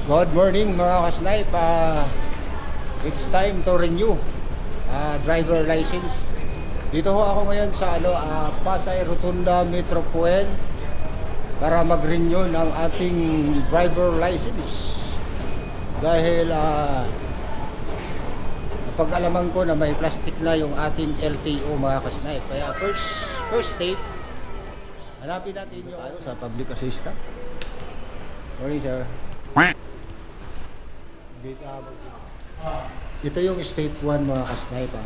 Good morning mga kasnipe. It's time to renew driver license. Dito ho ako ngayon sa Pasay Rotunda Metro Point para mag-renew ng ating driver license. Dahil napag-alaman ko na may plastic na yung ating LTO mga kasnipe. Kaya first step, hanapin natin yung sa public assistant. Morning sir. Ito yung step 1 mga kasnipe.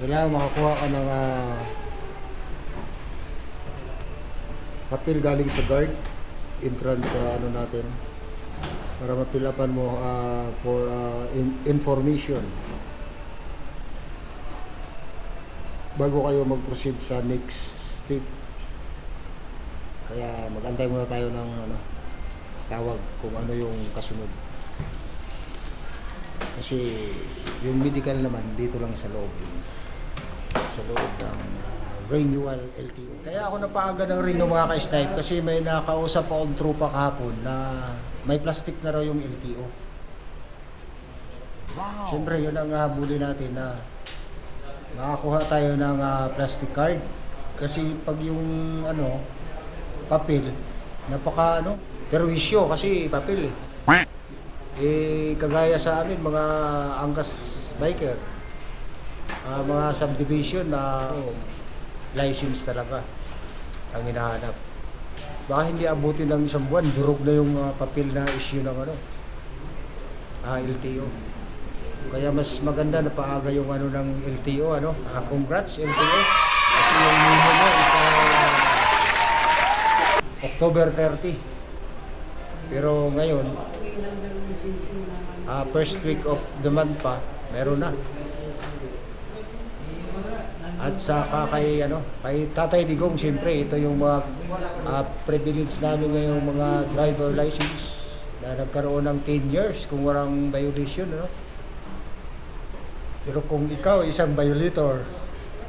Kailangan makakuha ka ng papel galing sa guard entrance sa natin para mapilapan mo for information bago kayo mag-proceed sa next step. Kaya mag-antay muna tayo ng tawag kung ano yung kasunod. Kasi yung medical naman dito lang sa loob ng renewal LTO. Kaya ako napaaga ng renew mga ka-snipe kasi may nakausap akong trupa kahapon na may plastic na raw yung LTO. Wow. Siyempre yun ang habulin natin na makakuha tayo ng plastic card. Kasi pag yung papel, perwisyo kasi papel kagaya sa amin mga angkas biker, mga subdivision na license talaga ang hinahanap. Baka hindi abutin ng isang buwan, durog na yung papel na issue ng LTO. Kaya mas maganda na paaga yung ng LTO. Congrats LTO kasi yung memo mo is October 30. Pero ngayon first week of the month pa, meron na. At saka kay Tatay Digong, siyempre ito yung mga privilege namin ngayong mga driver license na nagkaroon ng 10 years kung walang violation, Pero kung ikaw isang violator,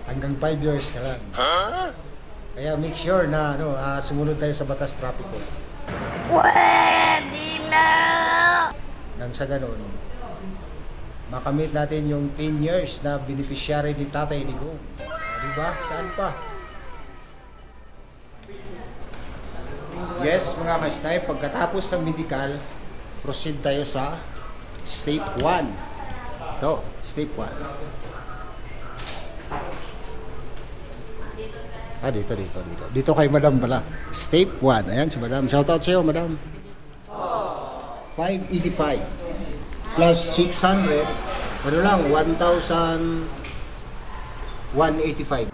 hanggang 5 years ka lang. Kaya make sure na sumunod tayo sa batas trapiko. Pwede na! Nang sa ganun, makamit natin yung 10 years na beneficiary ni Tatay Digong. Diba? Saan pa? Yes, mga ka-snipe, pagkatapos ng medical, proceed tayo sa step 1. Ito, step 1. Dito. Dito kay madam pala. Step 1. Ayan si madam. Shoutout sa'yo, madam. 585 plus 600, 1,185.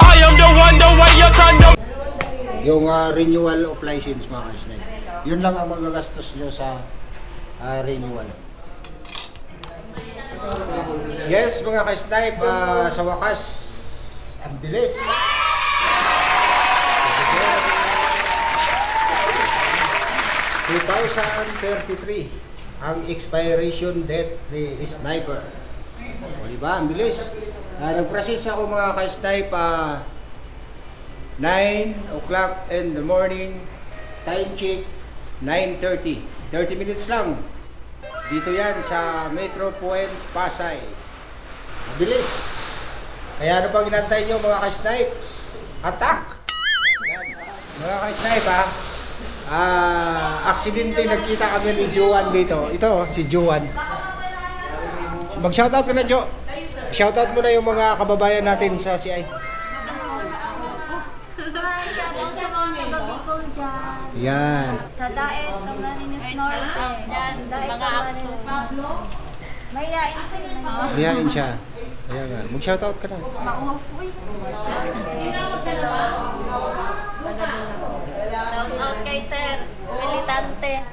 I am the one, the way you turn the... Yung renewal of license mga ka-snipe. Yun lang ang magagastos nyo sa renewal. Yes mga ka-snipe, sa wakas, ang bilis. 2033 ang expiration date ni Sniper. O diba? Ang bilis. Nag-process ako mga ka-snipe 9 o'clock in the morning. Time check 9:30. 30 minutes lang. Dito yan sa Metro Point, Pasay. Ang bilis. Kaya ano pang inantay nyo mga ka-snipe? Attack! Yan. Mga ka-snipe aksidente nagkita kami ni Joan dito. Ito, si Joan. Mag-shoutout ka na, Jo. Shoutout mo na yung mga kababayan natin sa CI. Shoutout sa mga kababikol dyan. Yan. Sa Daet, Camarines Norte. Daet, Camarines Norte. Mayayain sila. Ayan siya. Ayan nga. Mag-shoutout ka na. Makuha po eh. Shoutout kay Sir Militante.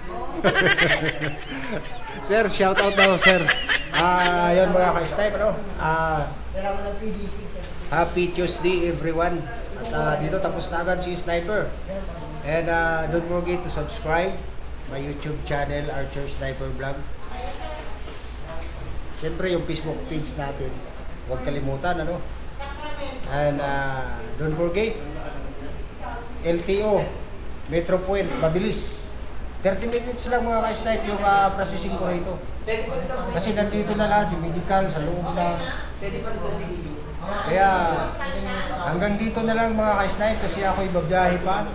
Sir, shoutout daw, sir. Ayun mga ka-snipe, happy Tuesday everyone. At dito tapos na agad si Sniper. And don't forget to subscribe my YouTube channel, Archer Sniper Vlog. Siyempre yung Facebook page natin, huwag kalimutan, And don't forget LTO Metro Point, mabilis. 30 minutes lang mga ka-snipe yung processing ko rito. Kasi nandito na lahat, yung medical, sa loob lang. Kaya hanggang dito na lang mga ka-snipe kasi ako ibabiyahe pa.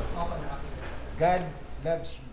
God loves you.